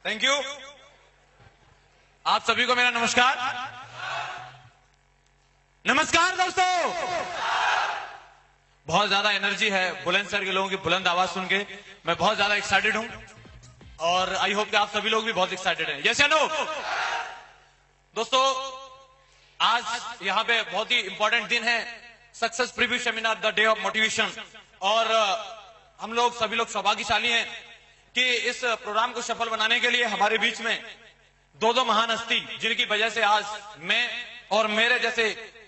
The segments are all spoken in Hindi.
Thank you. आप सभी को मेरा नमस्कार। नमस्कार दोस्तों। बहुत ज्यादा एनर्जी है बुलंदशहर के लोगों की बुलंद आवाज सुन के। मैं बहुत ज्यादा एक्साइटेड हूं और आई होप कि आप सभी लोग भी बहुत एक्साइटेड हैं। यस या नो? दोस्तों, आज यहां पे बहुत ही इंपॉर्टेंट दिन है, success preview seminar, the day of motivation. और हम लोग सभी लोग सौभाग्यशाली हैं कि इस प्रोग्राम को सफल बनाने के लिए हमारे बीच में दो महान हस्ती, जिनकी वजह से आज मैं और मेरे जैसे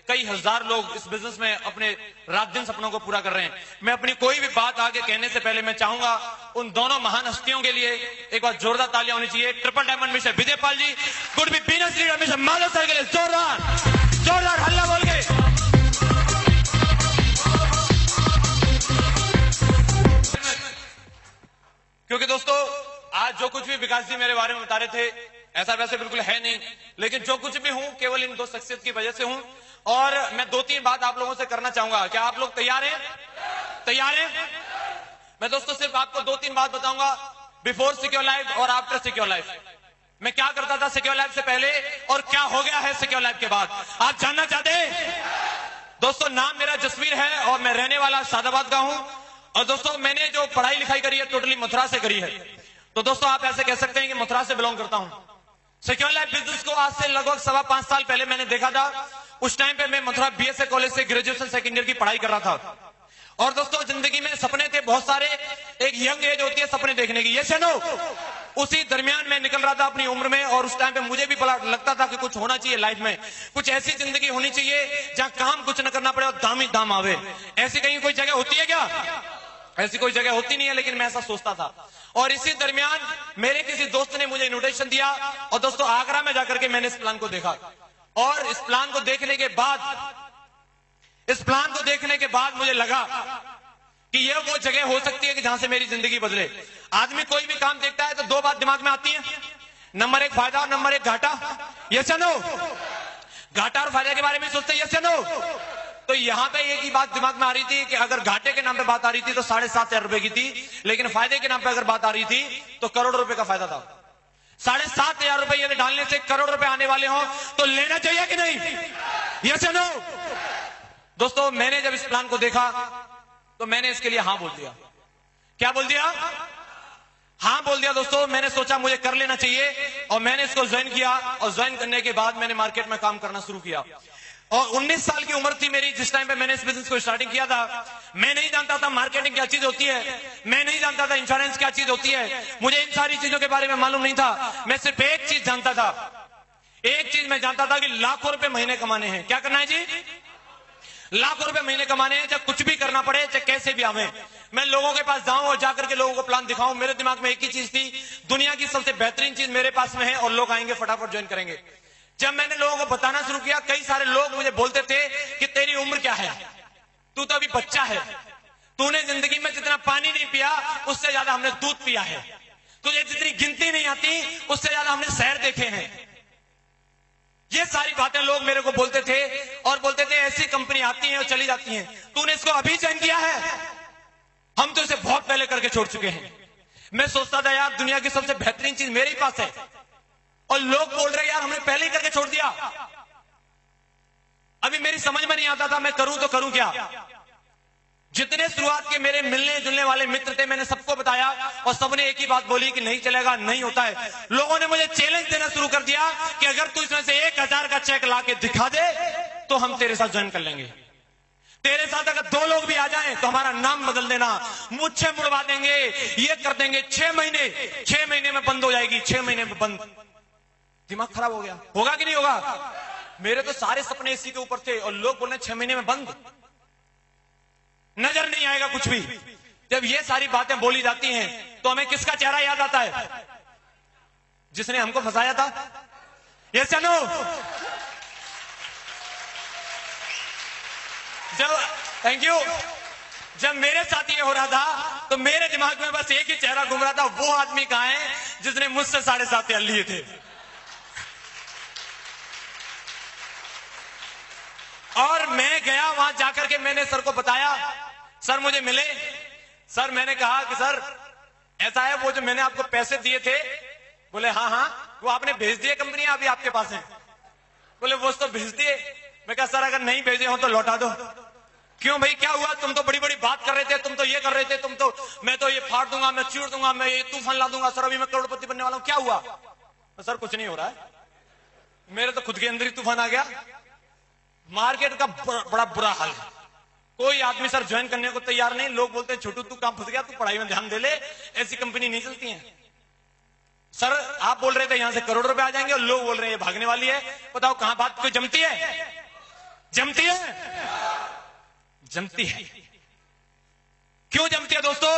कई हजार लोग इस बिजनेस में अपने रात दिन सपनों को पूरा कर रहे हैं। मैं अपनी कोई भी बात आगे कहने से पहले मैं चाहूंगा उन दोनों महान हस्तियों के लिए एक बार जोरदार तालियां होनी चाहिए। Triple diamond mister Vijay Pal ji, good बी बीनस लीडर मिस्टर माधव सर के लिए जोरदार हल्ला बोल के। क्योंकि दोस्तों, आज जो कुछ भी विकास जी मेरे बारे में बता रहे थे, ऐसा वैसे बिल्कुल है नहीं, लेकिन जो कुछ भी हूं केवल इन दो शख्सियत की वजह से हूं। और मैं दो तीन बात आप लोगों से करना चाहूंगा। क्या आप लोग तैयार हैं? तैयार हैं? मैं दोस्तों सिर्फ आपको दो तीन बात बताऊंगा, बिफोर सिक्योर लाइफ और आफ्टर सिक्योर लाइफ। मैं क्या करता था सिक्योर लाइफ से पहले और क्या हो गया है सिक्योर लाइफ के बाद, आप जानना चाहते हैं? दोस्तों, नाम मेरा जसवीर है और मैं रहने वाला शादाबाद का हूं। और दोस्तों, मैंने जो पढ़ाई लिखाई करी है टोटली मथुरा से करी है। तो दोस्तों, आप ऐसे कह सकते हैं कि मथुरा से बिलोंग करता हूं। सिक्योर लाइफ बिजनेस को आज से लगभग 5.25 साल पहले मैंने देखा था। उस टाइम पे मैं मथुरा बीएसए कॉलेज से ग्रेजुएशन सेकेंड ईयर की पढ़ाई कर रहा था। और दोस्तों, जिंदगी में सपने थे बहुत सारे, एक यंग एज होती है सपने देखने की, यस या नो? उसी दरमियान मैं निकल रहा था अपनी उम्र में और उस टाइम पे मुझे भी बड़ा लगता था कि कुछ होना चाहिए लाइफ में, कुछ ऐसी जिंदगी होनी चाहिए जहां काम कुछ न करना पड़े और दाम ही दाम आवे। ऐसी कहीं कोई जगह होती है क्या? ऐसी कोई जगह होती नहीं है, लेकिन मैं ऐसा सोचता था। और इसी दरमियान मेरे किसी दोस्त ने मुझे इन्विटेशन दिया और दोस्तों आगरा में जाकर के मैंने इस प्लान को देखा। और इस प्लान को देखने के बाद मुझे लगा कि यह वो जगह हो सकती है कि जहां से मेरी जिंदगी बदले। आदमी कोई भी काम देखता है तो दो बात दिमाग में आती है, नंबर 1 फायदा और नंबर 1 घाटा। यस या नो? घाटा और फायदा के बारे में सोचते हैं, यस या नो? तो यहां पे एक ही बात दिमाग में आ रही थी कि अगर घाटे के नाम पे बात आ रही थी तो 7,500 रुपए की थी, लेकिन फायदे के नाम पे अगर बात आ रही थी तो करोड़ रुपए का फायदा था। 7,500 रुपए यदि डालने से करोड़ रुपए आने वाले हो तो लेना चाहिए कि नहीं? यस या नो? दोस्तों, मैंने जब इस प्लान को देखा तो मैंने इसके लिए हां बोल दिया। क्या बोल दिया? हां बोल दिया। दोस्तों, मैंने सोचा मुझे कर लेना चाहिए और मैंने इसको ज्वाइन किया। और ज्वाइन करने के बाद मैंने मार्केट में काम करना शुरू किया। और 19 साल की उम्र थी मेरी जिस टाइम पे मैंने इस बिजनेस को स्टार्टिंग किया था। मैं नहीं जानता था मार्केटिंग क्या चीज होती है, मैं नहीं जानता था इंश्योरेंस क्या चीज होती है, मुझे इन सारी चीजों के बारे में मालूम नहीं था। मैं सिर्फ एक चीज जानता था, एक चीज मैं जानता था कि लाखों रुपए महीने कमाने हैं। क्या करना है जी? लाखों रुपए महीने कमाने हैं, चाहे कुछ भी करना पड़े, चाहे कैसे भी आवे। मैं लोगों के पास जाऊं और जाकर के लोगों को प्लान दिखाऊं। मेरे दिमाग में एक ही चीज थी, दुनिया की सबसे बेहतरीन चीज मेरे पास में है और लोग आएंगे फटाफट ज्वाइन करेंगे। जब मैंने लोगों को बताना शुरू किया, कई सारे लोग मुझे बोलते थे कि तेरी उम्र क्या है, तू तो अभी बच्चा है, तूने जिंदगी में जितना पानी नहीं पिया उससे ज्यादा हमने दूध पिया है, तुझे जितनी गिनती नहीं आती उससे ज्यादा हमने शहर देखे हैं। ये सारी बातें लोग मेरे को बोलते थे और बोलते थे ऐसी कंपनी आती है और चली जाती है, तूने इसको अभी ज्वाइन किया है, हम तो इसे बहुत पहले करके छोड़ चुके हैं। मैं सोचता था यार दुनिया की सबसे बेहतरीन चीज मेरे ही पास है और लोग बोल रहे यार हमने पहले ही करके छोड़ दिया। अभी मेरी समझ में नहीं आता था मैं करूं तो करूं क्या। जितने शुरुआत के मेरे मिलने जुलने वाले मित्र थे मैंने सबको बताया और सबने एक ही बात बोली कि नहीं चलेगा, नहीं होता है। लोगों ने मुझे चैलेंज देना शुरू कर दिया कि अगर तू इसमें से 1,000 का चेक ला के दिखा दे तो हम तेरे साथ ज्वाइन कर लेंगे। तेरे साथ अगर 2 लोग भी आ जाएं तो हमारा नाम बदल देना, मुझसे मुड़वा देंगे, ये कर देंगे। 6 महीने में बंद हो जाएगी, 6 महीने में बंद। दिमाग खराब हो गया। होगा कि नहीं होगा? मेरे तो सारे सपने इसी के ऊपर थे और लोग बोल रहे 6 महीने में बंद, नजर नहीं आएगा कुछ भी। जब ये सारी बातें बोली जाती हैं तो हमें किसका चेहरा याद आता है? जिसने हमको फंसाया था। यस या नो? Thank you. जब मेरे साथ ये हो रहा था तो मेरे दिमाग में बस एक ही चेहरा घूम रहा था, वो आदमी कहां है जिसने मुझसे 7,500 लिए थे। और मैं गया वहां जाकर के मैंने सर को बताया, सर मुझे मिले। सर मैंने कहा कि सर ऐसा है, वो जो मैंने आपको पैसे दिए थे बोले हाँ हाँ वो आपने भेज दिए, कंपनियां अभी आपके पास हैं। बोले वो तो भेज दिए। मैं कहा सर अगर नहीं भेजे हो तो लौटा दो। क्यों भाई क्या हुआ, तुम तो बड़ी बड़ी बात कर रहे थे, तुम तो ये कर रहे थे, तुम तो मैं तो ये फाड़ दूंगा, मैं चीर दूंगा, मैं ये तूफान ला दूंगा, सर अभी मैं करोड़पति बनने वाला हूं, क्या हुआ? सर कुछ नहीं हो रहा है, मेरे तो खुद के अंदर ही तूफान आ गया। मार्केट का बड़ा बुरा हाल है, कोई आदमी सर ज्वाइन करने को तैयार नहीं। लोग बोलते हैं छोटू तू काम फंस गया, तू पढ़ाई में ध्यान दे ले, ऐसी कंपनी नहीं चलती है। सर आप बोल रहे थे यहां से करोड़ रुपए आ जाएंगे और लोग बोल रहे हैं ये भागने वाली है। बताओ कहां बात कोई जमती है? जमती है? जमती है। क्यों जमती है दोस्तों?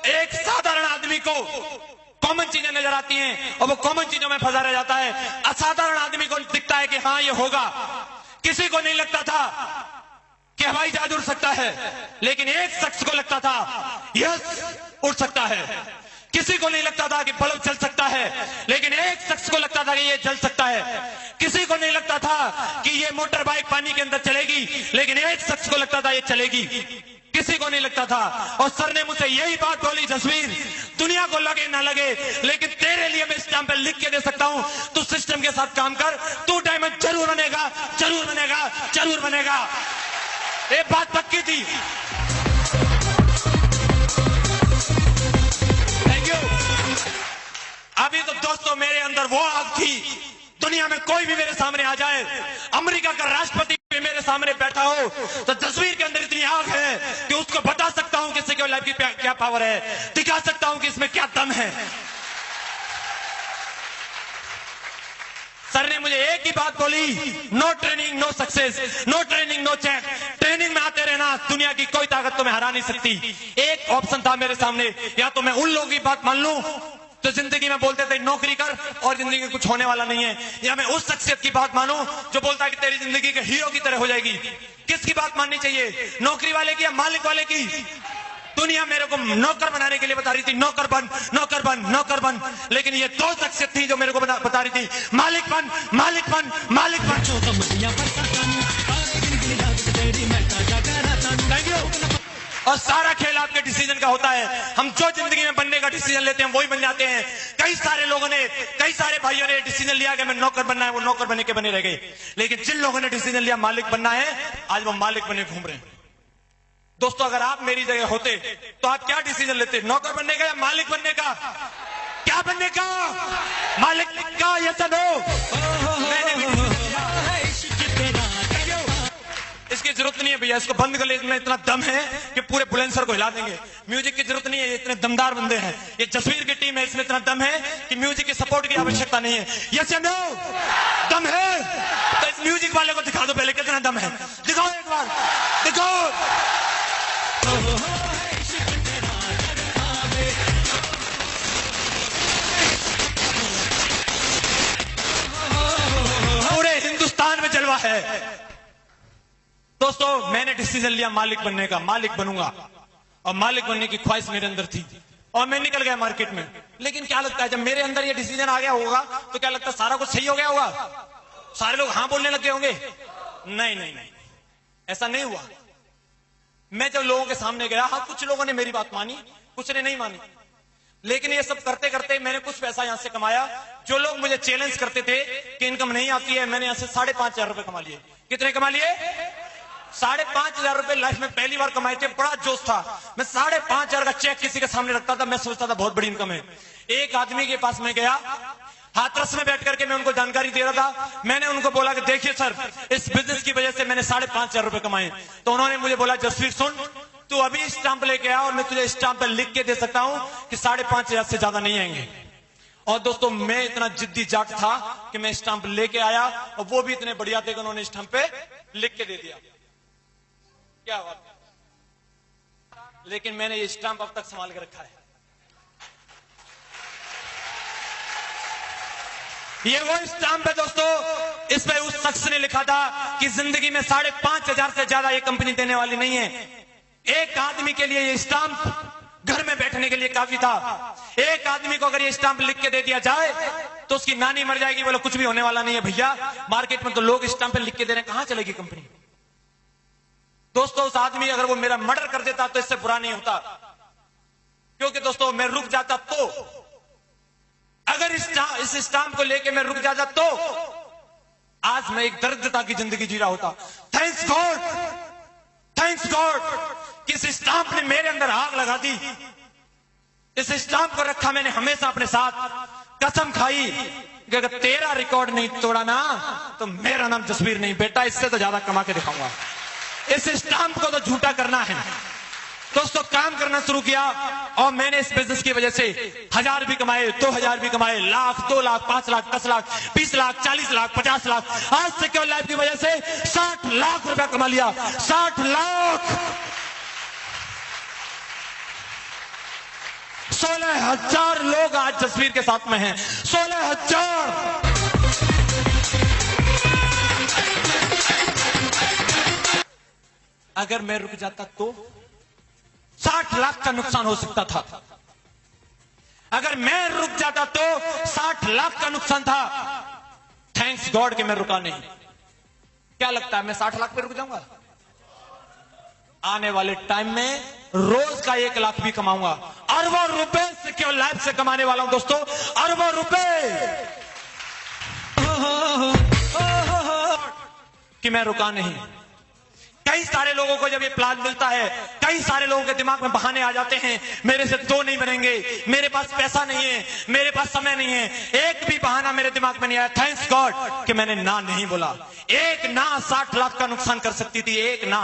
एक साधारण आदमी को कॉमन चीजें नजर आती हैं और वो कॉमन चीजों में फंसा रह जाता है। असाधारण आदमी को दिखता है कि हाँ ये होगा। किसी को नहीं लगता था कि हवाई जहाज उड़ सकता है, लेकिन एक शख्स को लगता था यस उड़ सकता है। किसी को नहीं लगता था कि बल्ब जल सकता है, लेकिन एक शख्स को लगता था कि ये जल सकता है। किसी को नहीं लगता था कि ये मोटर बाइक पानी के अंदर चलेगी, लेकिन एक शख्स को लगता था ये चलेगी। किसी को नहीं लगता था। और सर ने मुझे यही बात बोली, जसवीर दुनिया को लगे ना लगे, लेकिन तेरे लिए मैं स्टैंप पे लिख के दे सकता हूं, तू सिस्टम के साथ काम कर, तू डायमंड जरूर बनेगा, जरूर बनेगा, जरूर बनेगा। ये बात पक्की थी। Thank you. अभी तो दोस्तों मेरे अंदर वो आग थी, दुनिया में कोई भी मेरे सामने आ जाए, अमेरिका का राष्ट्रपति भी मेरे सामने बैठा हो, तो तस्वीर के अंदर इतनी आग है कि उसको बता सकता हूं कि सिक्योर लाइफ की क्या पावर है, दिखा सकता हूं कि इसमें क्या दम है। सर ने मुझे एक ही बात बोली, no training no success, no training no check. Training में आते रहना, दुनिया की कोई ताकत तुम्हें हरा नहीं सकती। एक ऑप्शन था मेरे सामने, या तो मैं उन लोगों की बात मान लूं तो जिंदगी में बोलते थे नौकरी कर और जिंदगी में कुछ होने वाला नहीं है, या मैं उस शख्सियत की बात मानूं जो बोलता है कि तेरी जिंदगी के हीरो की तरह हो जाएगी। किसकी बात माननी चाहिए, नौकरी वाले की या मालिक वाले की? दुनिया मेरे को नौकर बनाने के लिए बता रही थी, नौकर बन, नौकर बन, नौकर बन, लेकिन ये दो शख्सियत थी जो मेरे को बता रही थी मालिक बन, मालिक बन, मालिक बन। Thank you. और सारा खेल आपके डिसीजन का होता है। हम जो जिंदगी में बनने का डिसीजन लेते हैं वही बन जाते हैं। कई सारे लोगों ने, कई सारे भाइयों ने डिसीजन लिया कि मैं नौकर बनना है, वो नौकर बने के बने रह गए। लेकिन जिन लोगों ने डिसीजन लिया मालिक बनना है, आज वो मालिक बने घूम रहे हैं। दोस्तों अगर आप मेरी जगह होते तो आप क्या डिसीजन लेते, नौकर बनने का या मालिक बनने का? क्या बनने का? मालिक का। यस और नो? इसकी जरूरत नहीं है भैया, इसको बंद कर ले, इसमें इतना दम है कि पूरे बुलंदशहर को हिला देंगे। म्यूजिक की जरूरत नहीं है, ये इतने दमदार बंदे हैं। ये जसवीर की टीम है, इसमें इतना दम है कि म्यूजिक की सपोर्ट की आवश्यकता नहीं है। यस या नो? दम है तो इस म्यूजिक वाले को दिखा दो पहले कितना दम है, दिखाओ एक बार, दिखाओ। पूरे हिंदुस्तान में जलवा है। दोस्तों मैंने डिसीजन लिया मालिक बनने का, मालिक बनूंगा, और मालिक बनने की ख्वाहिश मेरे अंदर थी और मैं निकल गया मार्केट में। लेकिन क्या लगता है जब मेरे अंदर ये डिसीजन आ गया होगा तो क्या लगता है सारा कुछ सही हो गया होगा, सारे लोग हाँ बोलने लग गए होंगे? नहीं नहीं नहीं, ऐसा नहीं हुआ। मैं जब लोगों के सामने गया, हाँ कुछ लोगों ने मेरी बात मानी, कुछ ने नहीं मानी, लेकिन ये सब करते करते मैंने कुछ पैसा यहां से कमाया। जो लोग मुझे चैलेंज करते थे कि इनकम नहीं आती है, मैंने यहां से 5,500 रुपए कमा लिए। कितने कमा लिए? 5,500 रुपए लाइफ में पहली बार कमाए थे। बड़ा जोश था, मैं 5,500 का चेक किसी के सामने रखता था, मैं सोचता था बहुत बड़ी इनकम है। एक आदमी के पास में गया, हाथरस में बैठ करके मैं उनको जानकारी दे रहा था। मैंने उनको बोला कि देखिए सर, इस बिजनेस की वजह से मैंने 5,500 रुपए कमाए। तो उन्होंने मुझे बोला जसवीर सुन, तू अभी स्टाम्प लेके आ और मैं तुझे स्टाम्प पे लिख के दे सकता हूं कि 5,500 से ज्यादा नहीं आएंगे। और दोस्तों मैं इतना जिद्दी जाट था कि मैं स्टाम्प लेके आया, और वो भी इतने बढ़िया थे कि उन्होंने स्टाम्प पे लिख के दे दिया। क्या बात है। लेकिन मैंने ये स्टाम्प अब तक संभाल के रखा है। ये वो स्टाम्प है दोस्तों, इस पे उस शख्स ने लिखा था कि जिंदगी में 5,500 से ज्यादा ये कंपनी देने वाली नहीं है। एक आदमी के लिए ये स्टाम्प घर में बैठने के लिए काफी था। एक आदमी को अगर ये स्टाम्प लिख के दे दिया जाए तो उसकी नानी मर जाएगी, बोलो कुछ भी होने वाला नहीं है भैया। मार्केट में तो लोग स्टाम्प पे लिख के दे रहे हैं, कहां चलेगी कंपनी? दोस्तों उस आदमी अगर वो मेरा मर्डर कर देता तो इससे बुरा नहीं होता, क्योंकि दोस्तों मैं रुक जाता तो। अगर को लेके मैं रुक जाता तो आज मैं एक दरिद्रता की जिंदगी जी रहा होता। थैंक्स गॉड कि इस स्टाम्प ने मेरे अंदर आग लगा दी। इस स्टाम्प को रखा मैंने हमेशा अपने साथ, कसम खाई कि अगर तेरा रिकॉर्ड नहीं तोड़ा ना तो मेरा नाम जसवीर नहीं बेटा, इससे तो ज्यादा कमा के दिखाऊंगा। इस स्टाम्प को तो झूठा करना है। दोस्तों काम करना शुरू किया और मैंने इस बिजनेस की वजह से 1000 भी कमाए, 2000 भी कमाए, लाख, 2 लाख, 5 लाख, 10 लाख, 20 लाख, 40 लाख, 50 लाख। आज सिक्योर लाइफ की वजह से 60 लाख रुपया कमा लिया। 60 लाख। 16,000 लोग आज जसवीर के साथ में हैं। 16,000। अगर मैं रुक जाता तो 60 लाख का नुकसान हो सकता था। अगर मैं रुक जाता तो 60 लाख का नुकसान था। थैंक्स गॉड कि मैं रुका नहीं। क्या लगता है मैं 60 लाख पे रुक जाऊंगा? आने वाले टाइम में रोज का 1 लाख भी कमाऊंगा। अरबों रुपए सिक्योर लाइफ से कमाने वाला हूं दोस्तों, अरबों रुपए। कि मैं रुका नहीं। कई सारे लोगों को जब ये प्लान मिलता है, कई सारे लोगों के दिमाग में बहाने आ जाते हैं, मेरे से 2 नहीं बनेंगे, मेरे पास पैसा नहीं है, मेरे पास समय नहीं है। एक भी बहाना मेरे दिमाग में नहीं आया। थैंक्स गॉड कि मैंने ना नहीं बोला। एक ना 60 लाख का नुकसान कर सकती थी। एक ना,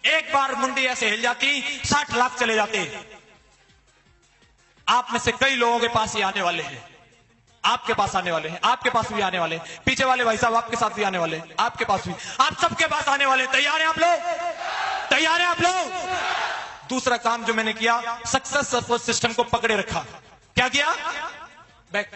एक बार मुंडी ऐसे हिल जाती, 60 लाख चले जाते। आप में से कई लोगों के पास ये आने वाले हैं, आपके पास आने वाले हैं, आपके पास भी आने वाले हैं, पीछे वाले भाई साहब आपके साथ भी आने वाले हैं, आपके पास भी, आप सबके पास आने वाले हैं। तैयार हैं आप लोग? तैयार हैं आप लोग? दूसरा काम जो मैंने किया, सक्सेस सपोर्ट सिस्टम को पकड़े रखा। क्या किया? बैक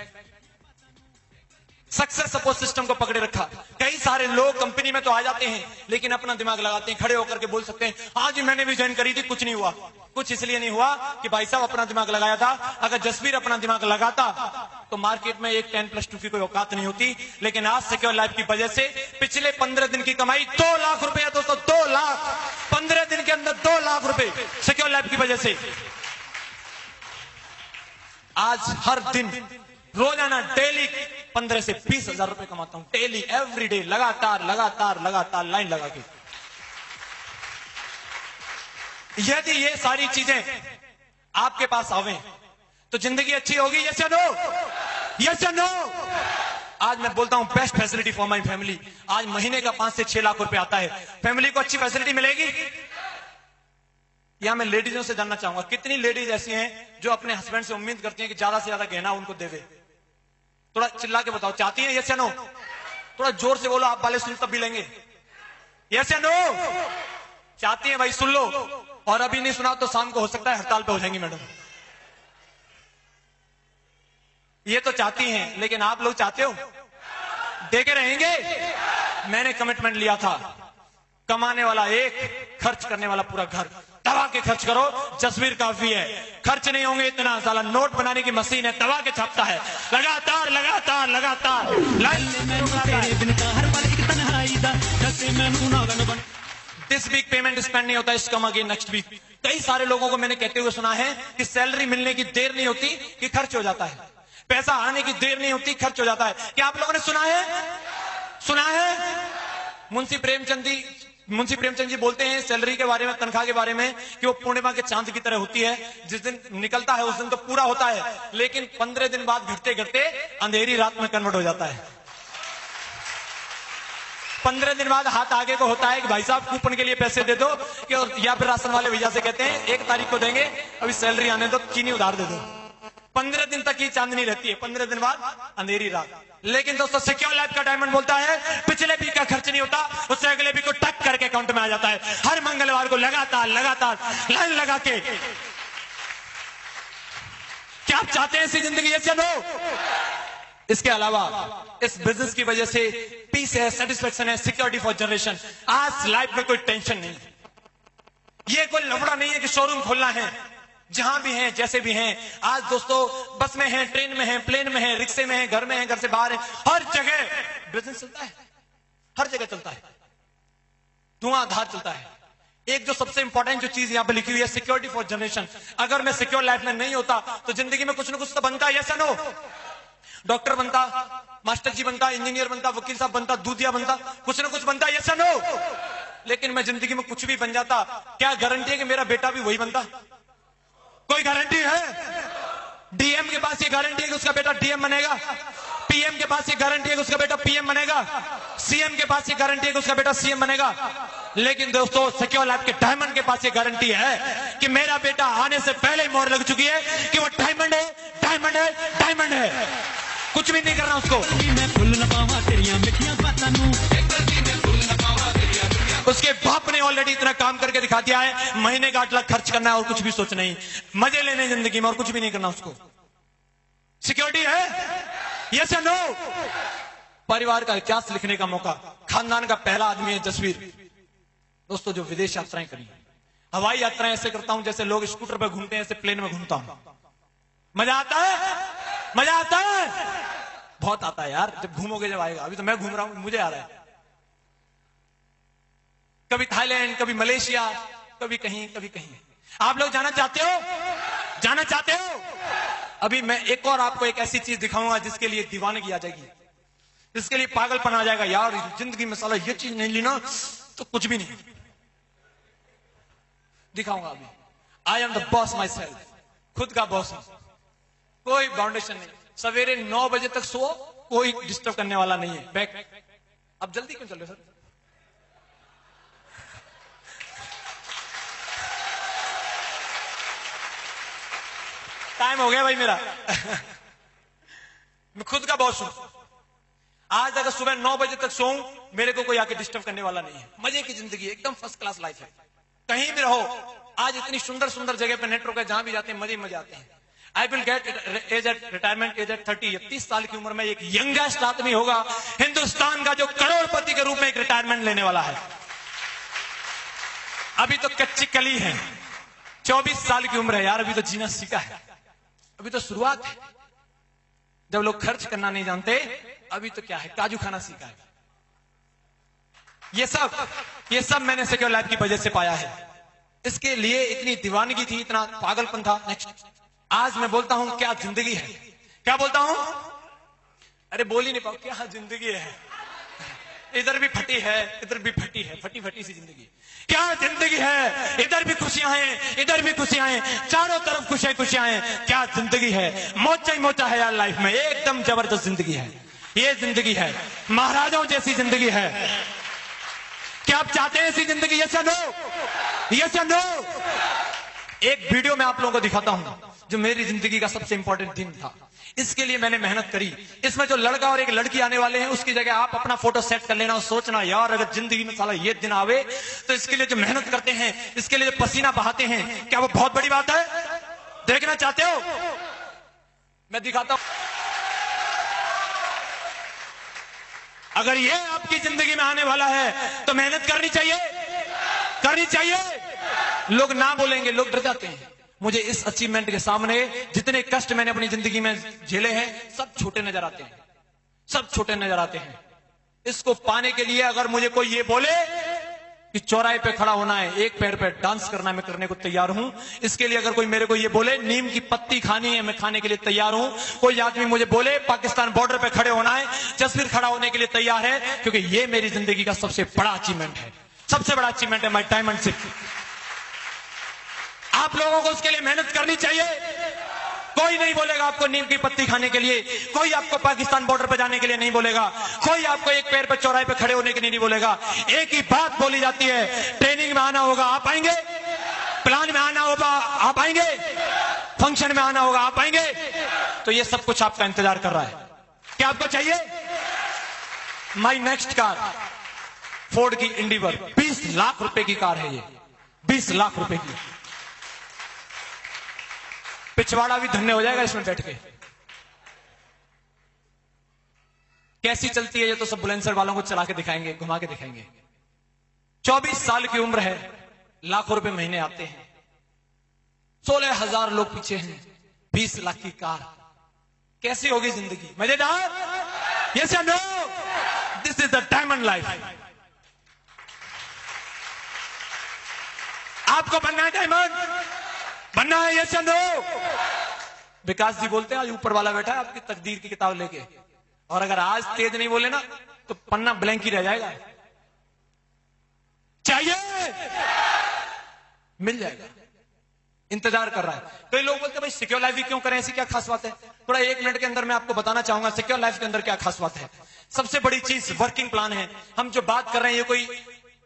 सक्सेस सपोर्ट सिस्टम को पकड़े रखा। कई सारे लोग कंपनी में तो आ जाते हैं लेकिन अपना दिमाग लगाते हैं, खड़े होकर के बोल सकते हैं आज मैंने भी ज्वाइन करी थी, कुछ नहीं हुआ। कुछ इसलिए नहीं हुआ कि भाई साहब अपना दिमाग लगाया था। अगर जसवीर अपना दिमाग लगाता तो मार्केट में एक 10+2 की कोई औकात नहीं होती। लेकिन आज सिक्योर लाइफ की वजह से पिछले 15 दिन की कमाई 2 लाख रुपए दोस्तों, 2 लाख। 15 दिन के अंदर 2 लाख रुपए सिक्योर लाइफ की वजह से। आज हर दिन रोजाना डेली 15 से 20 हजार रुपए कमाता हूं। डेली, एवरी डे, लगातार लगातार लगातार लाइन लगा के। यदि ये सारी चीजें आपके पास आवे तो जिंदगी अच्छी होगी। यस या नो? यस या नो? आज मैं बोलता हूं best facility for my family. आज महीने का 5 से 6 लाख रुपए आता है। फैमिली को अच्छी फैसिलिटी मिलेगी। यहां मैं लेडीजों से जानना चाहूंगा कितनी लेडीज ऐसी हैं जो अपने हस्बैंड से उम्मीद करती हैं कि ज्यादा से ज्यादा गहना उनको देवे। थोड़ा चिल्ला के बताओ, चाहती हैं? यस या नो? थोड़ा जोर से बोलो, आप वाले सुन तब भी लेंगे। यस या नो? चाहती हैं भाई? सुन लो। और अभी नहीं सुना तो शाम को हो सकता है हड़ताल पे हो जाएंगी मैडम। ये तो चाहती हैं, लेकिन आप लोग चाहते हो? देके रहेंगे? मैंने कमिटमेंट लिया था, कमाने वाला एक, खर्च करने वाला पूरा घर। दबा के खर्च करो, जसवीर काफी है। खर्च नहीं होंगे इतना, साला नोट बनाने की मशीन है, दबा के छापता है लगातार लगातार लगातार। दिस वीक पेमेंट स्पेंड नहीं होता, इस कम अगेन नेक्स्ट वीक। कई सारे लोगों को मैंने कहते हुए सुना है कि सैलरी मिलने की देर नहीं होती कि खर्च हो जाता है, पैसा आने की देर नहीं होती खर्च हो जाता है। क्या आप लोगों ने सुना है? सुना है? मुंशी प्रेमचंद जी बोलते हैं सैलरी के बारे में, तनख्वाह के बारे में, कि वो पूर्णिमा के चांद की तरह होती है। जिस दिन निकलता है उस दिन तो पूरा होता है, लेकिन 15 दिन बाद घटते घटते अंधेरी रात में कन्वर्ट हो जाता है। 15 दिन बाद हाथ आगे को होता है कि भाई साहब कूपन के लिए पैसे दे दो, कि और या फिर राशन वाले भैया से कहते हैं 1 तारीख को देंगे, अभी सैलरी आने दो, चीनी उधार दे दो। 15 दिन तक ही चांदनी रहती है, 15 दिन बाद अंधेरी रात। लेकिन दोस्तों सिक्योर लाइफ का डायमंड बोलता है पिछले वीक का खर्च नहीं होता, उससे अगले वीक को टक करके अकाउंट में आ जाता है। हर मंगलवार को लगातार लगातार लाइन लगा के। क्या आप चाहते हैं ऐसी जिंदगी? यस या नो? इसके अलावा इस बिजनेस की वजह से पीस है, सेटिस्फेक्शन है, सिक्योरिटी फॉर जनरेशन। आज लाइफ में कोई टेंशन नहीं, ये कोई लफड़ा नहीं है कि शोरूम खोलना है। जहां भी हैं, जैसे भी हैं, आज दोस्तों बस में हैं, ट्रेन में हैं, प्लेन में हैं, रिक्शे में हैं, घर में हैं, घर से बाहर हैं, हर जगह बिजनेस चलता है, हर जगह चलता है, धुआंधार चलता है। एक जो सबसे इंपॉर्टेंट जो चीज यहां पर लिखी हुई है, सिक्योरिटी फॉर जनरेशन। अगर मैं सिक्योर लाइफ में नहीं होता तो जिंदगी में कुछ ना कुछ तो बनता है। यस या नो? डॉक्टर बनता, मास्टर जी बनता, इंजीनियर बनता, वकील साहब बनता, दूधिया बनता, कुछ ना कुछ बनता, यस या नो? लेकिन मैं जिंदगी में कुछ भी बन जाता, क्या गारंटी है कि मेरा बेटा भी वही बनता? कोई गारंटी है? डीएम के पास ये गारंटी है कि उसका बेटा डीएम बनेगा? पीएम के पास ये गारंटी है कि उसका बेटा पीएम बनेगा? सीएम के पास ये गारंटी है कि उसका बेटा सीएम बनेगा? लेकिन दोस्तों, सिक्योर लैब के डायमंड के पास ये गारंटी है कि मेरा बेटा आने से पहले ही मोहर लग चुकी है कि वो डायमंड है, डायमंड है, डायमंड है। कुछ भी नहीं करना उसको। उसके बाप ने ऑलरेडी इतना काम करके दिखा दिया है, महीने का 8 लाख खर्च करना है और कुछ भी सोच नहीं, मजे लेने जिंदगी में और कुछ भी नहीं करना उसको। सिक्योरिटी है, यस या नो? परिवार का इतिहास लिखने का मौका, खानदान का पहला आदमी है जसवीर। दोस्तों, जो विदेश यात्राएं करी, हवाई यात्राएं ऐसे करता हूं जैसे लोग स्कूटर पर घूमते हैं, ऐसे प्लेन में घूमता हूं। मजा आता है, मजा आता है, बहुत आता है यार। जब घूमोगे जब आएगा। अभी तो मैं घूम रहा हूं, मुझे आ रहा है। कभी थाईलैंड, कभी मलेशिया, कभी कहीं, कभी कहीं। आप लोग जाना चाहते हो? जाना चाहते हो? अभी मैं एक और आपको एक ऐसी चीज दिखाऊंगा जिसके लिए दीवानगी आ जाएगी, जिसके लिए पागलपन आ जाएगा। यार जिंदगी में साला ये चीज नहीं ली ना तो कुछ भी नहीं। दिखाऊंगा अभी। I am the boss my self, खुद का बॉस हूं, कोई बाउंडेशन नहीं। सवेरे 9 बजे तक सो, कोई डिस्टर्ब करने वाला नहीं है। बैक। अब जल्दी क्यों चल रहे सर? टाइम हो गया भाई मेरा। मैं खुद का बॉस हूं। आज अगर सुबह 9 बजे तक सोऊं, मेरे को कोई आके डिस्टर्ब करने वाला नहीं है। मजे की जिंदगी, एकदम फर्स्ट क्लास लाइफ है। कहीं भी रहो, आज इतनी सुंदर सुंदर जगह पे नेटवर्क है, जहां भी जाते हैं मजे मजे आते हैं। I will get age at retirement age at 30। 30 साल की उम्र में एक यंगेस्ट आदमी होगा हिंदुस्तान का जो करोड़पति के रूप में एक रिटायरमेंट लेने वाला है। अभी तो कच्ची कली है, 24 साल की उम्र है यार, अभी तो जीना सीखा है, अभी तो शुरुआत है। जब लोग खर्च करना नहीं जानते, अभी तो क्या है, काजू खाना सीखा है। ये सब मैंने सिक्योर लैब की वजह से पाया है। इसके लिए इतनी दीवानगी थी, इतना पागलपन था। नेक्स्ट, आज मैं बोलता हूं क्या जिंदगी है। क्या बोलता हूं? अरे बोल ही नहीं पाऊं, क्या जिंदगी है। इधर भी फटी है, इधर भी फटी है, फटी फटी सी जिंदगी। क्या जिंदगी है, इधर भी खुशियां हैं, इधर भी खुशियां हैं, चारों तरफ खुशियां हैं। क्या जिंदगी है, मोचा ही मोचा है यार लाइफ में, एकदम जबरदस्त जिंदगी है। ये जिंदगी है, महाराजाओं जैसी जिंदगी है। क्या आप चाहते हैं ऐसी जिंदगी? यस या नो? यस या नो? एक वीडियो में आप लोगों को दिखाता हूं जो मेरी जिंदगी का सबसे इंपॉर्टेंट दिन था। इसके लिए मैंने मेहनत करी। इसमें जो लड़का और एक लड़की आने वाले हैं, उसकी जगह आप अपना फोटो सेट कर लेना और सोचना, यार अगर जिंदगी में साला ये दिन आवे तो इसके लिए जो मेहनत करते हैं, इसके लिए जो पसीना बहाते हैं, क्या वो बहुत बड़ी बात है? देखना चाहते हो? मैं दिखाता हूं। अगर ये आपकी जिंदगी में आने वाला है तो मेहनत करनी चाहिए, करनी चाहिए। लोग ना बोलेंगे, लोग डर जाते हैं। मुझे इस अचीवमेंट के सामने जितने कष्ट मैंने अपनी जिंदगी में झेले हैं, सब छोटे नजर आते हैं, सब छोटे नजर आते हैं। इसको पाने के लिए अगर मुझे कोई ये बोले कि चौराहे पे खड़ा होना है, एक पैर पे डांस करना है, मैं करने को तैयार हूं। इसके लिए अगर कोई मेरे को ये बोले नीम की पत्ती खानी है, मैं खाने के लिए तैयार हूं। कोई आदमी मुझे बोले पाकिस्तान बॉर्डर पे खड़े होना है, जसवीर खड़ा होने के लिए तैयार है, क्योंकि ये मेरी जिंदगी का सबसे बड़ा अचीवमेंट है, सबसे बड़ा अचीवमेंट है माय डायमंडशिप। आप लोगों को उसके लिए मेहनत करनी चाहिए। कोई नहीं बोलेगा आपको नीम की पत्ती खाने के लिए, कोई आपको पाकिस्तान बॉर्डर पर जाने के लिए नहीं बोलेगा, कोई आपको एक पैर पर चौराहे पे खड़े होने के लिए नहीं बोलेगा। एक ही बात बोली जाती है, ट्रेनिंग में आना होगा आप आएंगे, प्लान में आना होगा आप आएंगे, फंक्शन में आना होगा आप आएंगे। तो ये सब कुछ आपका इंतजार कर रहा है। क्या आपको चाहिए? माई नेक्स्ट कार फोर्ड की इंडिवर, 20 लाख रुपए की कार है ये, 20 लाख रुपए की। पिछवाड़ा भी धन्य हो जाएगा इसमें बैठ के। कैसी चलती है ये तो सब बुलंदशहर वालों को चला के दिखाएंगे, घुमा के दिखाएंगे। 24 साल की उम्र है, लाखों रुपए महीने आते हैं, 16,000 लोग पीछे हैं, 20 लाख की कार। कैसी होगी जिंदगी? मजेदार? यस या no? This is the diamond life. आपको बनना है डायमंड? बनना है? यस या नो? विकास जी बोलते हैं आज ऊपर वाला बैठा है आपकी तकदीर की किताब लेके, और अगर आज तेज नहीं बोले ना तो पन्ना ब्लैंक ही रह जाएगा। चाहिए, मिल जाएगा, इंतजार कर रहा है। कई लोग बोलते हैं भाई सिक्योर लाइफ भी क्यों करें, ऐसी क्या खास बात है? थोड़ा 1 मिनट के अंदर मैं आपको बताना चाहूंगा सिक्योर लाइफ के अंदर क्या खास बात है। सबसे बड़ी चीज वर्किंग प्लान है। हम जो बात कर रहे हैं ये कोई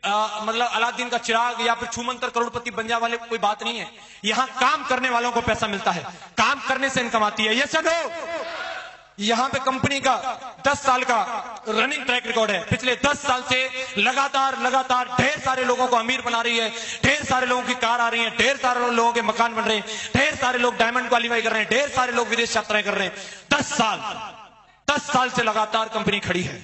मतलब अलादीन का चिराग या फिर छूमंतर करोड़पति बन जाने वाले कोई बात नहीं है। यहां काम करने वालों को पैसा मिलता है, काम करने से इनकम आती है। ये सब यहां पे कंपनी का 10 साल का रनिंग ट्रैक रिकॉर्ड है। पिछले 10 साल से लगातार ढेर सारे लोगों को अमीर बना रही है, ढेर सारे लोगों की कार आ रही है, ढेर सारे लोगों के मकान बन रहे हैं, ढेर सारे लोग डायमंड क्वालीफाई कर रहे हैं, ढेर सारे लोग विदेश यात्राएं कर रहे हैं। 10 साल से लगातार कंपनी खड़ी है,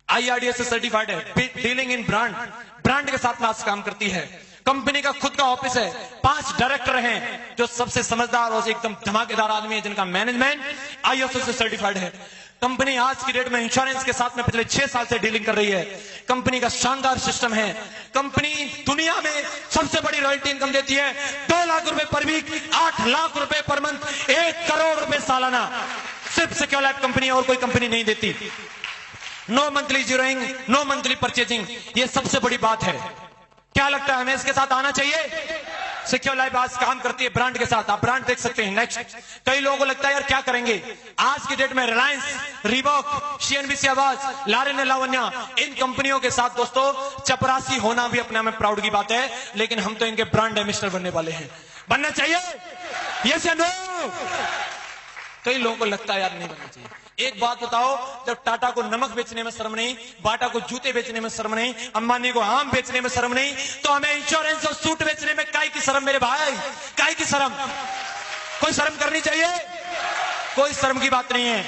IRDA से सर्टिफाइड है, डीलिंग इन ब्रांड के साथ में आज काम करती है। कंपनी का खुद का ऑफिस है, 5 डायरेक्टर हैं जो सबसे समझदार और एकदम धमाकेदार आदमी है, जिनका मैनेजमेंट ISO से सर्टिफाइड है। कंपनी आज की डेट में इंश्योरेंस के साथ में पिछले 6 साल से डीलिंग कर रही है। कंपनी का शानदार सिस्टम है। कंपनी दुनिया में सबसे बड़ी रॉयल्टी इनकम देती है, 2 लाख रुपए पर वीक, 8 लाख रुपए पर मंथ, 1 करोड़ रुपए सालाना। सिर्फ सिक्योर लाइफ कंपनी और कोई कंपनी नहीं देती। No monthly zeroing, no monthly purchasing, ये सबसे बड़ी बात है। क्या लगता है हमें इसके साथ आना चाहिए? सिक्योर लाइफ आज काम करती है ब्रांड के साथ, आप ब्रांड देख सकते हैं। नेक्स्ट, कई लोगों को लगता है यार क्या करेंगे, आज की डेट में रिलायंस, रीबॉक, CNBC आवाज, लारेन लावण्या, इन कंपनियों के साथ दोस्तों चपरासी होना भी अपने में प्राउड की बात है, लेकिन हम तो इनके ब्रांड एम्बेसडर बनने वाले हैं। बनना चाहिए? यस या नो? कई लोगों को लगता है यार नहीं बनना चाहिए। एक बात बताओ, जब टाटा को नमक बेचने में शर्म नहीं, बाटा को जूते बेचने में शर्म नहीं, अंबानी को आम बेचने में शर्म नहीं, तो हमें इंश्योरेंस और सूट बेचने में काहे की शर्म? मेरे भाई काहे की शर्म? कोई शर्म करनी चाहिए? कोई शर्म की बात नहीं है।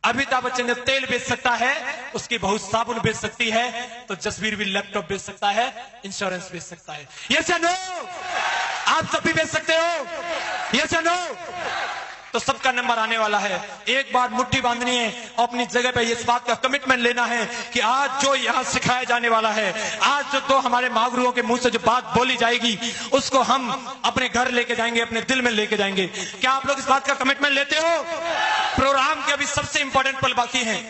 अमिताभ बच्चन जब तेल बेच सकता है, उसकी बहू साबुन बेच सकती है, तो जसवीर भी लैपटॉप बेच सकता है, इंश्योरेंस बेच सकता है। यस या नो? आप सब भी बेच सकते हो? यस या नो? तो सबका नंबर आने वाला है। एक बार मुट्ठी बांधनी है, अपनी जगह पे इस बात का कमिटमेंट लेना है कि आज जो यहां सिखाया जाने वाला है, आज जो तो हमारे महागुरुओं के मुंह से जो बात बोली जाएगी, उसको हम अपने घर लेके जाएंगे, अपने दिल में लेके जाएंगे। क्या आप लोग इस बात का कमिटमेंट लेते हो? प्रोग्राम के अभी सबसे इंपॉर्टेंट पल बाकी हैं,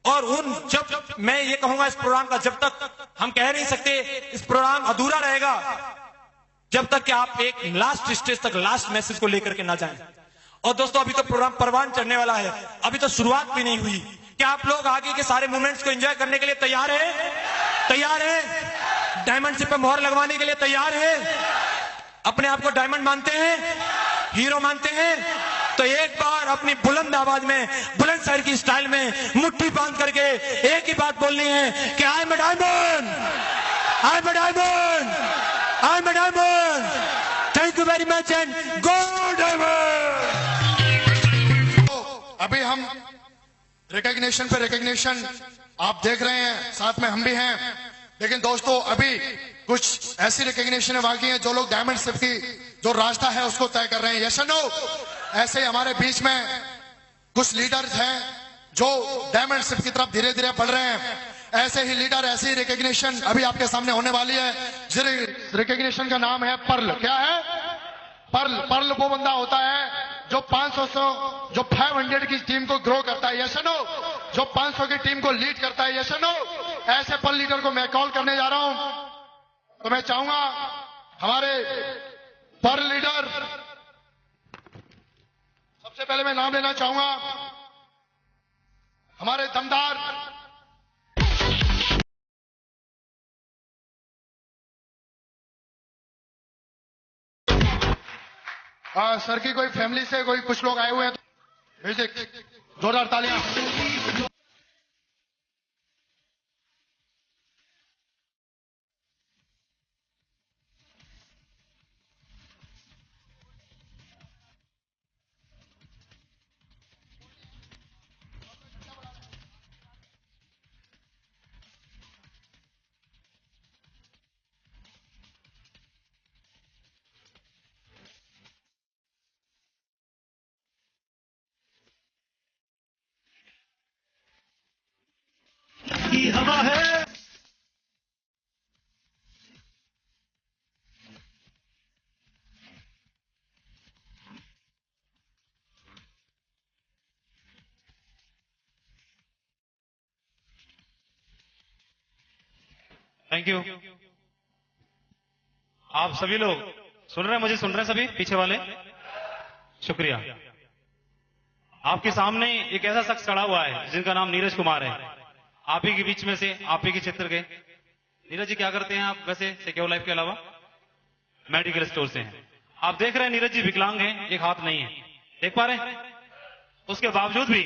और जब मैं ये कहूंगा इस प्रोग्राम का, जब तक हम कह नहीं सकते इस प्रोग्राम अधूरा रहेगा, जब तक कि आप एक लास्ट स्टेज तक, लास्ट मैसेज को लेकर के ना जाएं। और दोस्तों अभी तो प्रोग्राम परवान चढ़ने वाला है, अभी तो शुरुआत भी नहीं हुई। क्या आप लोग आगे के सारे मोमेंट्स को एंजॉय करने के लिए तैयार हैं? तैयार हैं? डायमंड शिप पे मोहर लगवाने के लिए तैयार हैं? अपने आप को डायमंड मानते हैं, हीरो मानते हैं? तो एक बार अपनी बुलंद आवाज में, बुलंद शहर की स्टाइल में मुट्ठी बांध करके एक ही बात बोलनी है कि I am a diamond, I am a diamond, I am a diamond. Thank you very much and go diamond. अभी हम रिकॉग्निशन पे रिकॉग्निशन आप देख रहे हैं, साथ में हम भी हैं, लेकिन दोस्तों अभी कुछ ऐसी रिकॉग्निशन बाकी है जो लोग डायमंड शिप की जो रास्ता है उसको तय कर रहे हैं। Yes no? ऐसे ही हमारे बीच में कुछ लीडर्स हैं जो डायमंड शिप की तरफ धीरे धीरे बढ़ रहे हैं। ऐसे ही लीडर, ऐसी रिकॉग्निशन अभी आपके सामने होने वाली है। जिस रिकॉग्निशन का नाम है पर्ल। क्या है? पर्ल। पर्ल वो बंदा होता है जो 500 की टीम को ग्रो करता है। Yes no? जो 500 की टीम को लीड करता है। Yes no? ऐसे पर्ल लीडर को मैं कॉल करने जा रहा हूं। तो मैं चाहूंगा हमारे पर्ल लीडर, सबसे पहले मैं नाम लेना चाहूंगा हमारे दमदार सर की कोई फैमिली से कोई कुछ लोग आए हुए हैं, तो म्यूजिक, जोरदार तालियां। की हवा है। Thank you. आप सभी लोग सुन रहे हैं, मुझे सुन रहे हैं सभी पीछे वाले? शुक्रिया। आपके सामने एक ऐसा शख्स खड़ा हुआ है जिनका नाम नीरज कुमार है। आप ही के बीच में से, आप ही के क्षेत्र के। नीरज जी क्या करते हैं आप वैसे सिक्योर लाइफ के अलावा? मेडिकल स्टोर से हैं। आप देख रहे हैं नीरज जी विकलांग हैं, एक हाथ नहीं है, देख पा रहे हैं? उसके बावजूद भी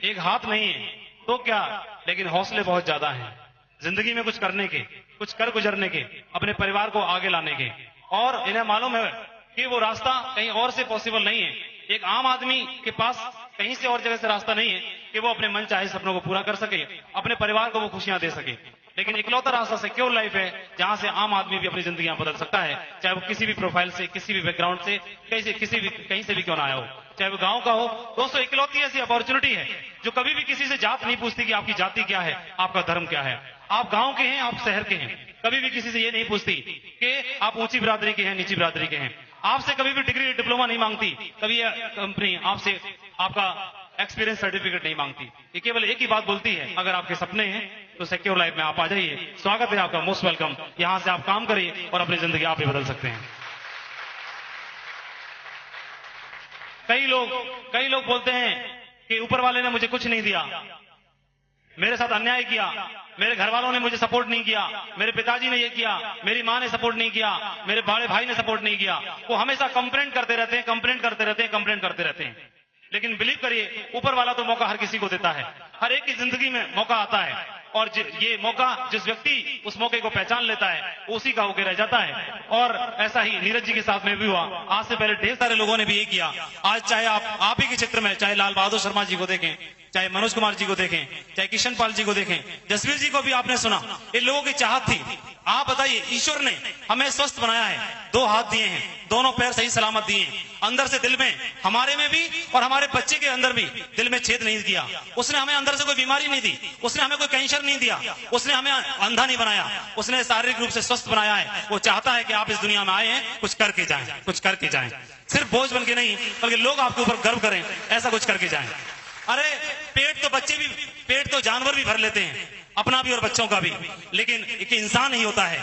एक हाथ नहीं है तो क्या, लेकिन हौसले बहुत ज्यादा हैं जिंदगी में कुछ करने के, कुछ कर गुजरने के, अपने परिवार को आगे लाने के। और इन्हें मालूम है कि वो रास्ता कहीं और से पॉसिबल नहीं है। एक आम आदमी के पास कहीं से और जगह से रास्ता नहीं है कि वो अपने मन चाहे सपनों को पूरा कर सके, अपने परिवार को वो खुशियां दे सके। लेकिन इकलौता रास्ता सिक्योर लाइफ है जहां से आम आदमी भी अपनी जिंदगी बदल सकता है, चाहे वो किसी भी प्रोफाइल से, किसी भी बैकग्राउंड से, कहीं से भी क्यों ना आया हो, चाहे वो गांव का हो। दोस्तों, इकलौती ऐसी अपॉर्चुनिटी है जो कभी भी किसी से जात नहीं पूछती कि आपकी जाति क्या है, आपका धर्म क्या है, आप गांव के हैं, आप शहर के हैं। कभी भी किसी से ये नहीं पूछती कि आप ऊंची बिरादरी के हैं, नीची बिरादरी के हैं। आपसे कभी भी डिग्री डिप्लोमा नहीं मांगती, कभी ये कंपनी आपसे आपका एक्सपीरियंस सर्टिफिकेट नहीं मांगती। ये केवल एक ही बात बोलती है, अगर आपके सपने हैं तो सिक्योर लाइफ में आप आ जाइए। स्वागत है आपका, मोस्ट वेलकम। यहां से आप काम करिए और अपनी जिंदगी आप ही बदल सकते हैं। कई लोग बोलते हैं कि ऊपर वाले ने मुझे कुछ नहीं दिया, मेरे साथ अन्याय किया, मेरे घर वालों ने मुझे सपोर्ट नहीं किया, मेरे पिताजी ने ये किया, मेरी मां ने सपोर्ट नहीं किया, मेरे बड़े भाई ने सपोर्ट नहीं किया। वो हमेशा कंप्लेंट करते रहते हैं, कंप्लेंट करते रहते हैं, कंप्लेंट करते रहते हैं। लेकिन बिलीव करिए, ऊपर वाला तो मौका हर किसी को देता है, हर एक की जिंदगी में मौका आता है। और ये मौका जिस व्यक्ति उस मौके को पहचान लेता है उसी का होकर रह जाता है। और ऐसा ही नीरज जी के साथ में भी हुआ। आज से पहले ढेर सारे लोगों ने भी ये किया। आज चाहे आप ही के क्षेत्र में, चाहे लाल बहादुर शर्मा जी को देखें, चाहे मनोज कुमार जी को देखें, चाहे किशन पाल जी को देखें, जसवीर जी को भी आपने सुना, इन लोगों की चाहत थी। आप बताइए, ईश्वर ने हमें स्वस्थ बनाया है, 2 हाथ दिए हैं, दोनों पैर सही सलामत दिए हैं, अंदर से दिल में, हमारे में भी और हमारे बच्चे के अंदर भी दिल में छेद नहीं किया। उसने हमें अंदर से कोई बीमारी नहीं दी, उसने हमें कोई कैंसर नहीं दिया, उसने हमें अंधा नहीं बनाया, उसने शारीरिक रूप से स्वस्थ बनाया है। वो चाहता है कि आप इस दुनिया में आए हैं, कुछ करके जाएं, कुछ करके जाएं, सिर्फ बोझ बन के नहीं, बल्कि लोग आपके ऊपर गर्व करें, ऐसा कुछ करके जाएं। अरे पेट तो जानवर भी भर लेते हैं, अपना भी और बच्चों का भी, लेकिन एक इंसान ही होता है